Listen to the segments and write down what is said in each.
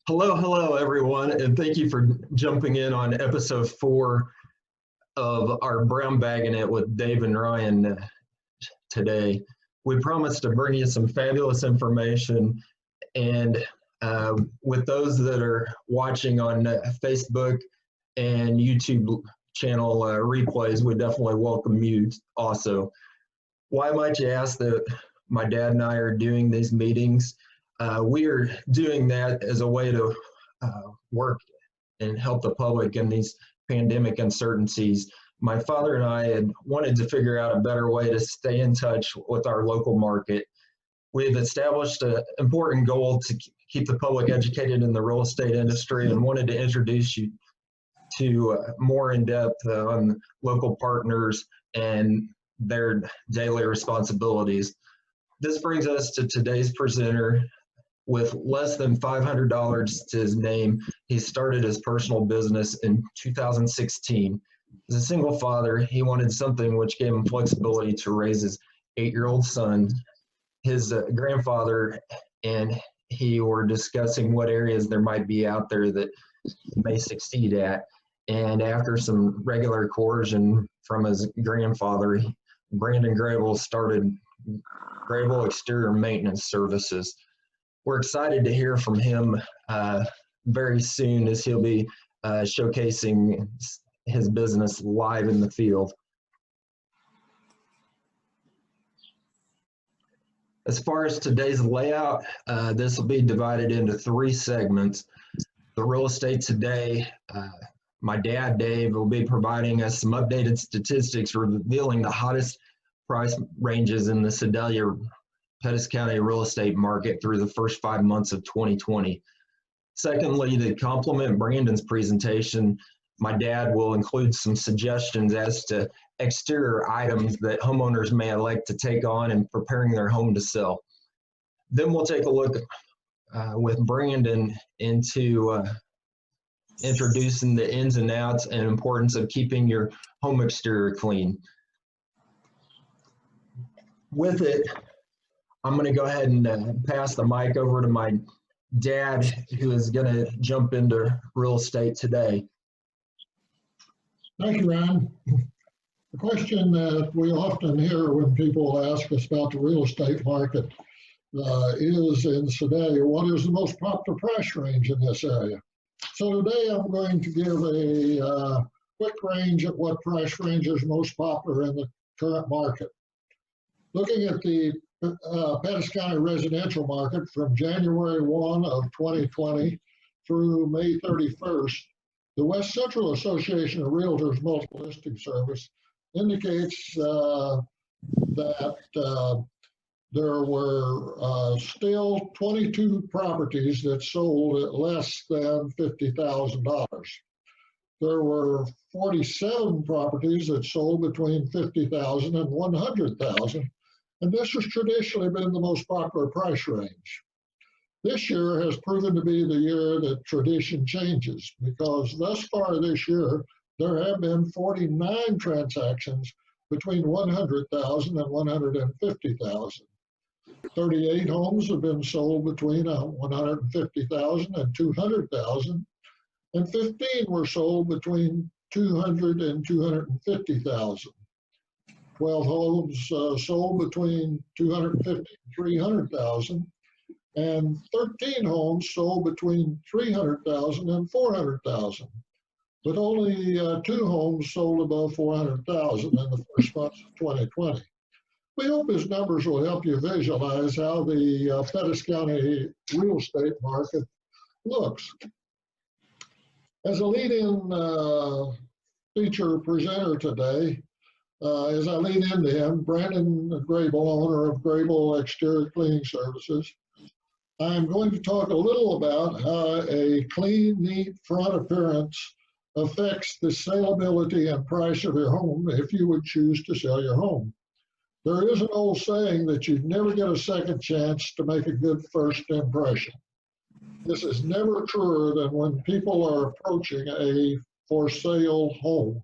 Hello, everyone, and thank you for jumping in on episode 4 of our Brown Baggin It with Dave and Ryan today. We promised to bring you some fabulous information, and with those that are watching on Facebook and YouTube channel replays, we definitely welcome you also. Why might you ask that my dad and I are doing these meetings? We are doing that as a way to work and help the public in these pandemic uncertainties. My father and I had wanted to figure out a better way to stay in touch with our local market. We've established an important goal to keep the public educated in the real estate industry and wanted to introduce you to more in depth on local partners and their daily responsibilities. This brings us to today's presenter. With less than $500 to his name, he started his personal business in 2016. As a single father, he wanted something which gave him flexibility to raise his 8-year-old son. His grandfather and he were discussing what areas there might be out there that he may succeed at. And after some regular coercion from his grandfather, Brandon Grable started Grable Exterior Maintenance Services. We're excited to hear from him very soon, as he'll be showcasing his business live in the field. As far as today's layout, this will be divided into 3 segments. The real estate today, my dad, Dave, will be providing us some updated statistics revealing the hottest price ranges in the Sedalia Pettis County real estate market through the first 5 months of 2020. Secondly, to complement Brandon's presentation, my dad will include some suggestions as to exterior items that homeowners may elect to take on in preparing their home to sell. Then we'll take a look with Brandon into introducing the ins and outs and importance of keeping your home exterior clean. With it, I'm going to go ahead and pass the mic over to my dad, who is going to jump into real estate today. Thank you, Ryan. The question that we often hear when people ask us about the real estate market is in Sedalia, what is the most popular price range in this area? So today I'm going to give a quick range of what price range is most popular in the current market. Looking at the Pettis County residential market from January 1 of 2020 through May 31st, the West Central Association of Realtors Multiple Listing Service indicates that there were still 22 properties that sold at less than $50,000. There were 47 properties that sold between $50,000 and $100,000. And this has traditionally been the most popular price range. This year has proven to be the year that tradition changes, because thus far this year, there have been 49 transactions between $100,000 and $150,000. 38 homes have been sold between $150,000 and $200,000, and 15 were sold between $200,000 and $250,000. 12 homes sold between $250,000 and $300,000, and 13 homes sold between $300,000 and $400,000. But only 2 homes sold above $400,000 in the first months of 2020. We hope these numbers will help you visualize how the Pettis County real estate market looks. As a lead-in feature presenter today, as I lead into him, Brandon Grable, owner of Grable Exterior Cleaning Services, I'm going to talk a little about how a clean, neat front appearance affects the saleability and price of your home if you would choose to sell your home. There is an old saying that you never get a second chance to make a good first impression. This is never truer than when people are approaching a for sale home.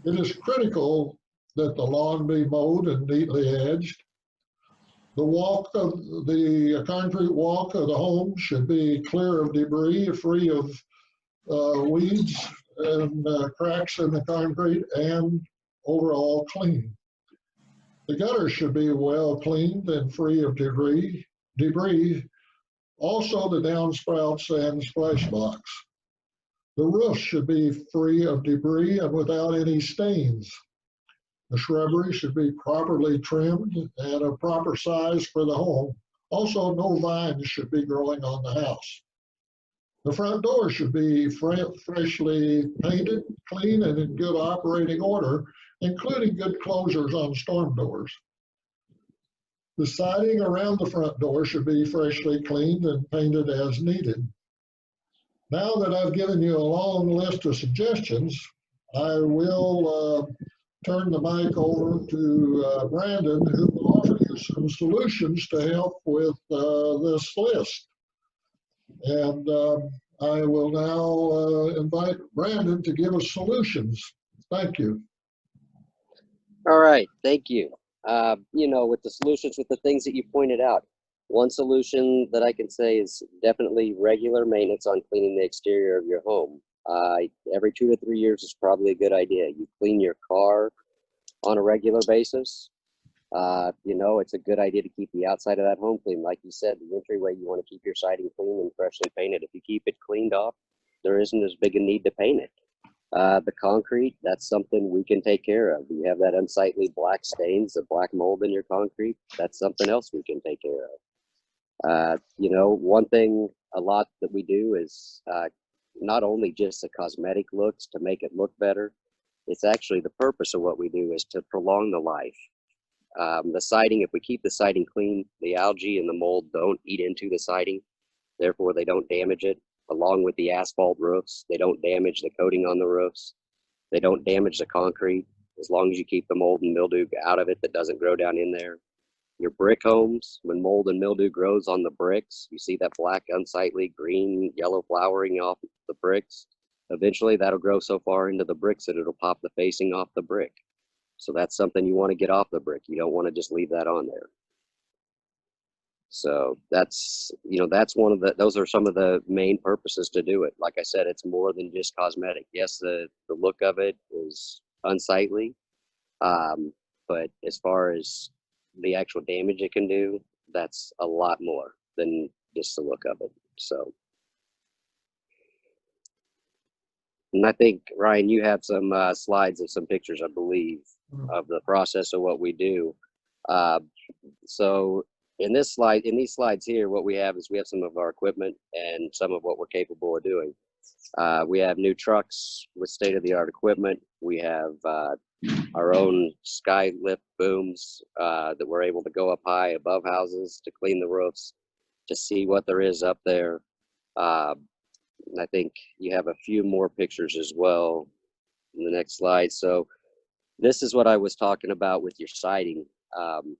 It is critical that the lawn be mowed and neatly edged. The concrete walk of the home should be clear of debris, free of weeds and cracks in the concrete, and overall clean. The gutter should be well cleaned and free of debris. Also the downspouts and splash box. The roof should be free of debris and without any stains. The shrubbery should be properly trimmed and of proper size for the home. Also, no vines should be growing on the house. The front door should be freshly painted, clean, and in good operating order, including good closures on storm doors. The siding around the front door should be freshly cleaned and painted as needed. Now that I've given you a long list of suggestions, I will turn the mic over to Brandon, who will offer you some solutions to help with this list. And I will now invite Brandon to give us solutions. Thank you. All right, thank you. You know, with the solutions, with the things that you pointed out, one solution that I can say is definitely regular maintenance on cleaning the exterior of your home. Every 2 to 3 years is probably a good idea. You clean your car on a regular basis. You know, it's a good idea to keep the outside of that home clean. Like you said, the entryway, you want to keep your siding clean and freshly painted. If you keep it cleaned off, there isn't as big a need to paint it. The concrete, that's something we can take care of. You have that unsightly black stains, the black mold in your concrete, that's something else we can take care of. You know, one thing a lot that we do is not only just the cosmetic looks to make it look better, it's actually the purpose of what we do is to prolong the life. The siding, if we keep the siding clean, the algae and the mold don't eat into the siding, therefore they don't damage it. Along with the asphalt roofs, they don't damage the coating on the roofs. They don't damage the concrete as long as you keep the mold and mildew out of it that doesn't grow down in there. Your brick homes, when mold and mildew grows on the bricks, you see that black, unsightly, green, yellow flowering off the bricks. Eventually that'll grow so far into the bricks that it'll pop the facing off the brick. So that's something you want to get off the brick. You don't want to just leave that on there. So that's, you know, that's one of the, those are some of the main purposes to do it. Like I said, it's more than just cosmetic. Yes, the look of it is unsightly. But as far as the actual damage it can do, that's a lot more than just the look of it. So, and I think, Ryan, you have some slides of some pictures, I believe, of the process of what we do. So in this slide, in these slides here, what we have is we have some of our equipment and some of what we're capable of doing. We have new trucks with state-of-the-art equipment. We have our own sky lift booms that we're able to go up high above houses to clean the roofs, to see what there is up there. And I think you have a few more pictures as well in the next slide. So this is what I was talking about with your siding.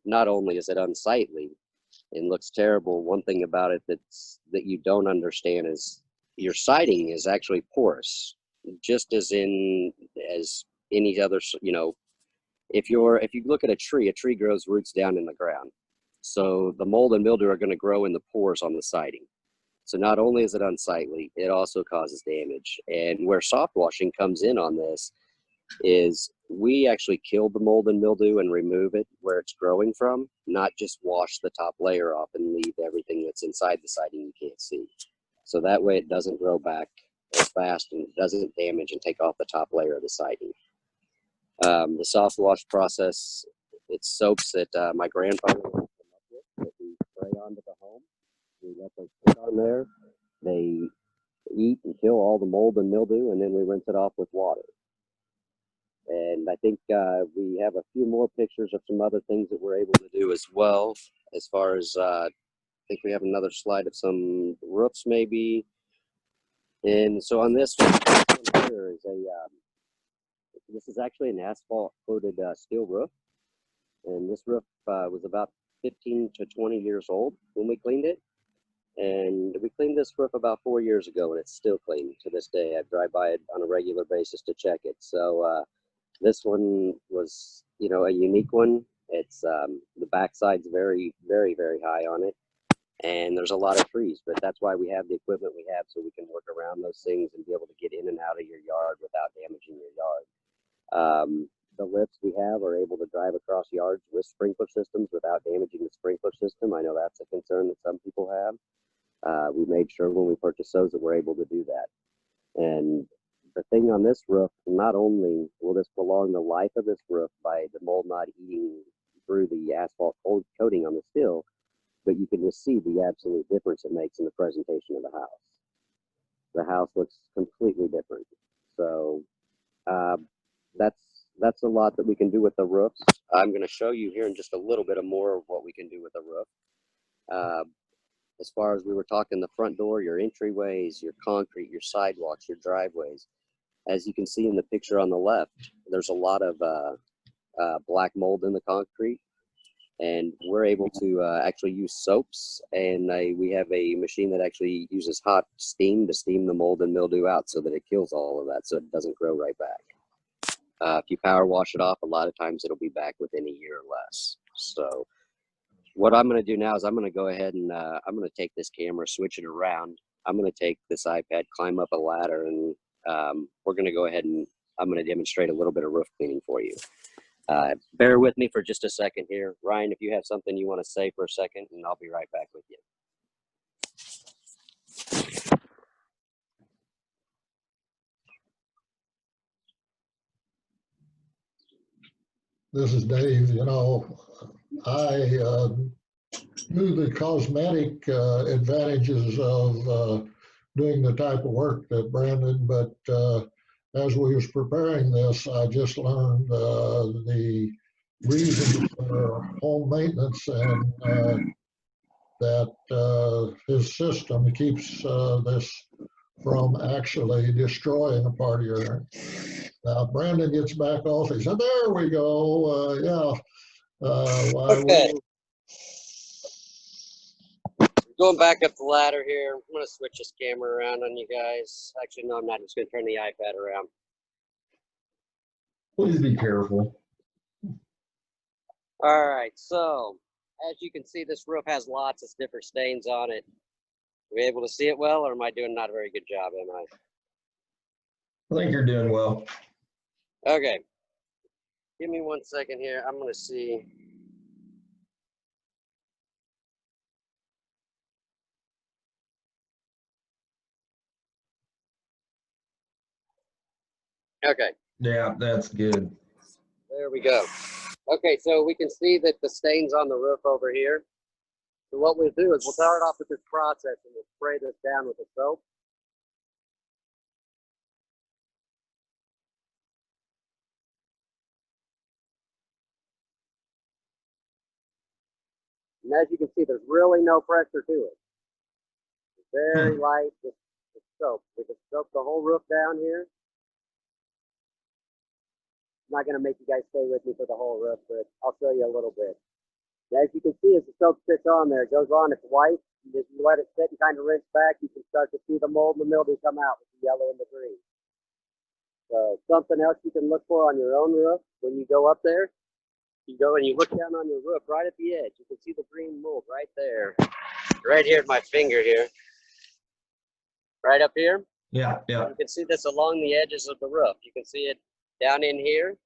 Not only is it unsightly and looks terrible, one thing about it that you don't understand is your siding is actually porous, just as any other, you know, if you look at a tree grows roots down in the ground. So the mold and mildew are going to grow in the pores on the siding. So not only is it unsightly, it also causes damage. And where soft washing comes in on this is we actually kill the mold and mildew and remove it where it's growing from, not just wash the top layer off and leave everything that's inside the siding you can't see. So that way it doesn't grow back as fast and it doesn't damage and take off the top layer of the siding. The soft wash process, it's soaps that my grandfather came up with that we spray onto the home. We let those sit on there. They eat and kill all the mold and mildew, and then we rinse it off with water. And I think we have a few more pictures of some other things that we're able to do as well. As far as, I think we have another slide of some roofs maybe. And so on this one here is this is actually an asphalt coated steel roof. And this roof was about 15 to 20 years old when we cleaned it. And we cleaned this roof about 4 years ago, and it's still clean to this day. I drive by it on a regular basis to check it. So this one was, you know, a unique one, It's the backside's very, very, very high on it, and there's a lot of trees. But that's why we have the equipment we have, so we can work around those things and be able to get in and out of your yard without damaging your yard. The lifts we have are able to drive across yards with sprinkler systems without damaging the sprinkler system. I know that's a concern that some people have. We made sure when we purchased those that we're able to do that. And the thing on this roof, not only will this prolong the life of this roof by the mold not eating through the asphalt coating on the steel, but you can just see the absolute difference it makes in the presentation of the house. The house looks completely different. So that's a lot that we can do with the roofs. I'm going to show you here in just a little bit more of what we can do with the roof. As far as we were talking, the front door, your entryways, your concrete, your sidewalks, your driveways. As you can see in the picture on the left, there's a lot of black mold in the concrete, and we're able to actually use soaps, and we have a machine that actually uses hot steam to steam the mold and mildew out so that it kills all of that so it doesn't grow right back. If you power wash it off, a lot of times it'll be back within a year or less. So what I'm going to do now is I'm going to go ahead and I'm going to take this camera, switch it around. I'm going to take this iPad, climb up a ladder, and we're going to go ahead and I'm going to demonstrate a little bit of roof cleaning for you. Bear with me for just a second here. Ryan, if you have something you want to say for a second, and I'll be right back with you. This is Dave. You know, I knew the cosmetic advantages of doing the type of work that Brandon, but as we was preparing this, I just learned the reason for home maintenance and that his system keeps this from actually destroying a part of your. Now Brandon gets back off. He said, "There we go. Yeah." Okay. Going back up the ladder here. I'm going to switch this camera around on you guys. Actually, no, I'm not. I'm just going to turn the iPad around. Please be careful. All right. So, as you can see, this roof has lots of different stains on it. Are we able to see it well, or am I doing not a very good job, am I? I think you're doing well. Okay. Give me 1 second here. I'm going to see. Okay. Yeah, that's good. There we go. Okay, so we can see that the stains on the roof over here. So what we'll do is we'll start off with this process and we'll spray this down with the soap. And as you can see, there's really no pressure to it. It's very light, just soap. We can soak the whole roof down here. I'm not going to make you guys stay with me for the whole roof, but I'll show you a little bit. As you can see, as the soap sits on there, it goes on, it's white. As you let it sit and kind of rinse back, you can start to see the mold and the mildew come out with the yellow and the green. So something else you can look for on your own roof when you go up there, you go and you look down on your roof right at the edge. You can see the green mold right there, right here at my finger here, right up here. Yeah, yeah. You can see this along the edges of the roof. You can see it down in here.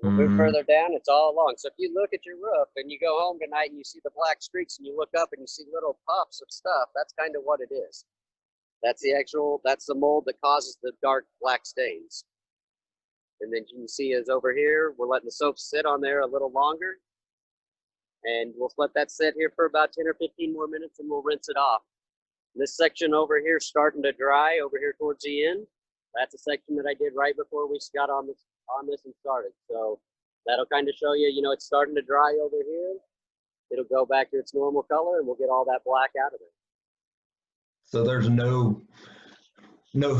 A little bit further down, it's all along. So if you look at your roof and you go home tonight and you see the black streaks and you look up and you see little puffs of stuff, that's kind of what it is. That's the mold that causes the dark black stains. And then you can see is over here, we're letting the soap sit on there a little longer. And we'll let that sit here for about 10 or 15 more minutes and we'll rinse it off. This section over here is starting to dry over here towards the end. That's a section that I did right before we got on this and started. So that'll kind of show you, you know, it's starting to dry over here. It'll go back to its normal color and we'll get all that black out of it. So there's no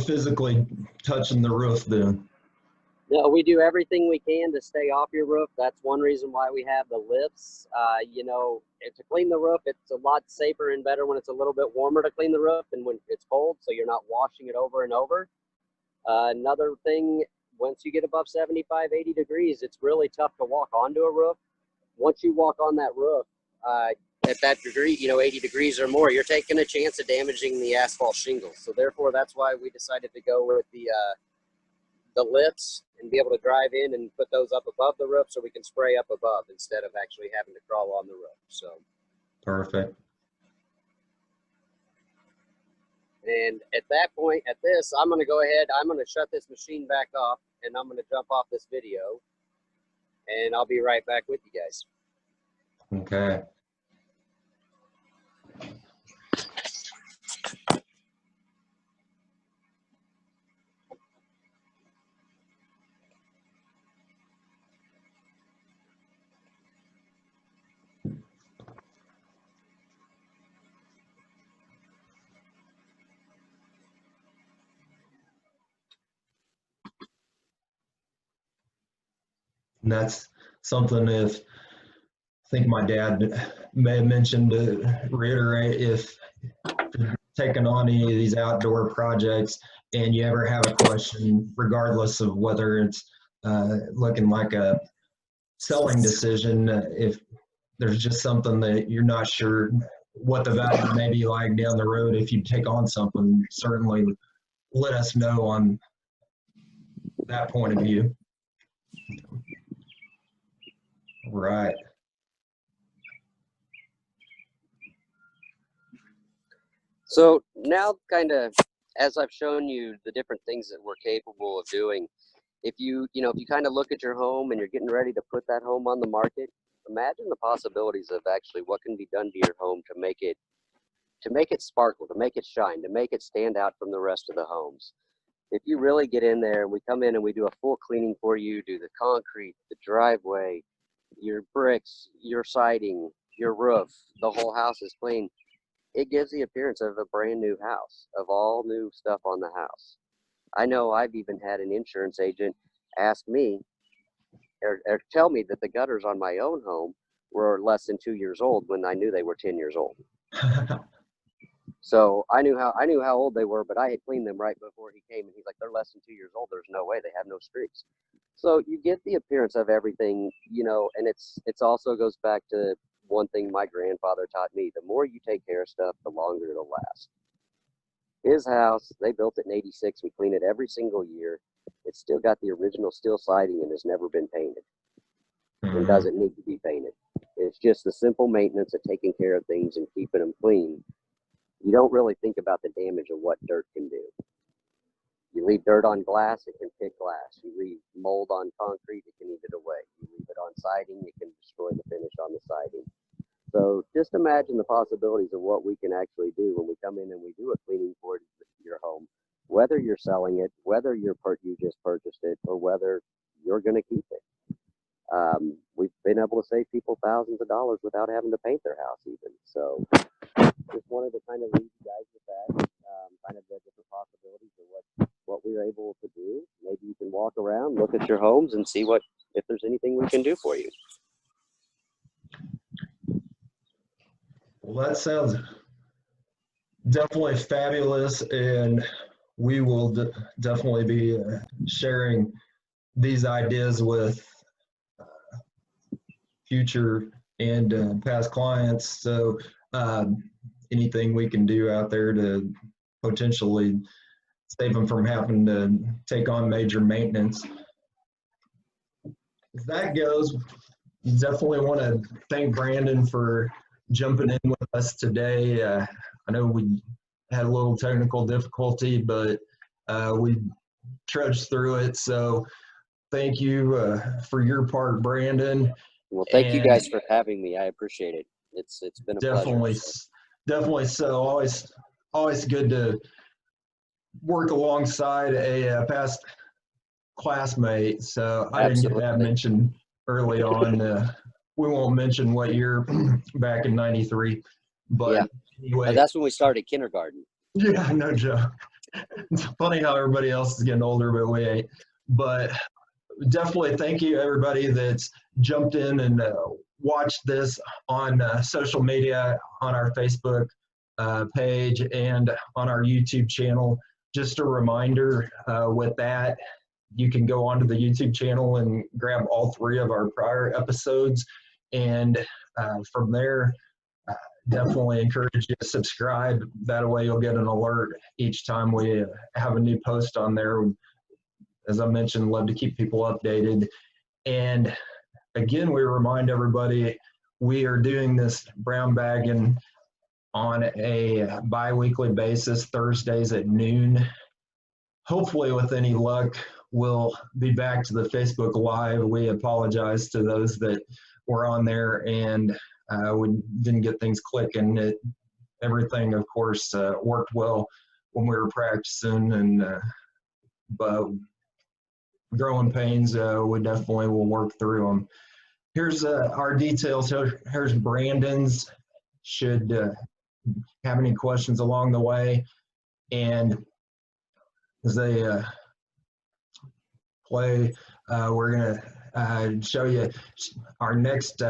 physically touching the roof then? No, we do everything we can to stay off your roof. That's one reason why we have the lifts. You know, to clean the roof, it's a lot safer and better when it's a little bit warmer to clean the roof than when it's cold, so you're not washing it over and over. Another thing once you get above 75, 80 degrees, it's really tough to walk onto a roof. Once you walk on that roof, at that degree, 80 degrees or more, you're taking a chance of damaging the asphalt shingles. So therefore, that's why we decided to go with the lifts and be able to drive in and put those up above the roof so we can spray up above instead of actually having to crawl on the roof. So Perfect. And at that point, at this, I'm going to go ahead, I'm going to shut this machine back off, and I'm going to jump off this video, and I'll be right back with you guys. Okay. And that's something, if I think my dad may have mentioned, to reiterate, if you're taking on any of these outdoor projects and you ever have a question, regardless of whether it's looking like a selling decision, if there's just something that you're not sure what the value may be like down the road, if you take on something, certainly let us know on that point of view. Right. So now, kind of, as I've shown you the different things that we're capable of doing, if you kind of look at your home and you're getting ready to put that home on the market, imagine the possibilities of actually what can be done to your home to make it sparkle, to make it shine, to make it stand out from the rest of the homes. If you really get in there and we come in and we do a full cleaning for you, do the concrete, the driveway, your bricks, your siding, your roof, the whole house is clean, it gives the appearance of a brand new house, of all new stuff on the house. I know I've even had an insurance agent ask me or tell me that the gutters on my own home were less than 2 years old when I knew they were 10 years old. So I knew how old they were, but I had cleaned them right before he came, and he's like, they're less than 2 years old. There's no way, they have no streaks. So you get the appearance of everything, and it's also goes back to one thing my grandfather taught me: the more you take care of stuff, the longer it'll last. His house, they built it in '86. We clean it every single year. It's still got the original steel siding and has never been painted. It doesn't need to be painted. It's just the simple maintenance of taking care of things and keeping them clean. You don't really think about the damage of what dirt can do. You leave dirt on glass, it can pick glass. You leave mold on concrete, it can eat it away. You leave it on siding, it can destroy the finish on the siding. So just imagine the possibilities of what we can actually do when we come in and we do a cleaning for your home, whether you're selling it, whether you just purchased it, or whether you're going to keep it. We've been able to save people thousands of dollars without having to paint their house even. So just wanted to kind of leave you guys with that, kind of the different possibilities of what we're able to do. Maybe you can walk around, look at your homes, and see if there's anything we can do for you. Well, that sounds definitely fabulous, and we will definitely be sharing these ideas with future and past clients. So anything we can do out there to potentially save them from having to take on major maintenance. As that goes, definitely want to thank Brandon for jumping in with us today. I know we had a little technical difficulty, but we trudged through it. So thank you for your part, Brandon. Well, thank you guys for having me. I appreciate it. It's been a pleasure. Definitely so. Always good to work alongside a past classmate. So I didn't get that mentioned early on. We won't mention what year back in '93, but yeah. Anyway, that's when we started kindergarten. Yeah, no joke. It's funny how everybody else is getting older, but we ain't. But definitely thank you everybody that's jumped in and watched this on social media, on our Facebook page, and on our YouTube channel. Just a reminder with that, you can go onto the YouTube channel and grab all 3 of our prior episodes. And from there, definitely encourage you to subscribe. That way you'll get an alert each time we have a new post on there. As I mentioned, love to keep people updated. And again, we remind everybody, we are doing this brown bagging on a bi-weekly basis, Thursdays at noon. Hopefully, with any luck, we'll be back to the Facebook Live. We apologize to those that were on there and we didn't get things clicking. Everything, of course, worked well when we were practicing, and but growing pains, we definitely will work through them. Here's our details. Here's Brandon's. Should have any questions along the way. And as they play, we're going to show you our next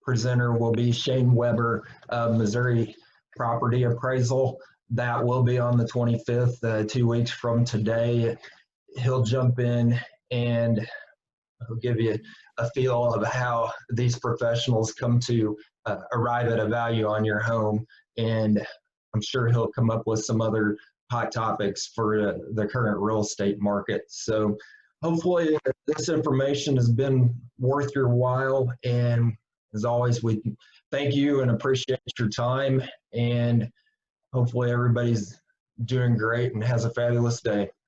presenter will be Shane Weber of Missouri Property Appraisal. That will be on the 25th, 2 weeks from today. He'll jump in and he'll give you a feel of how these professionals come to arrive at a value on your home. And I'm sure he'll come up with some other hot topics for the current real estate market. So hopefully this information has been worth your while. And as always, we thank you and appreciate your time. And hopefully everybody's doing great and has a fabulous day.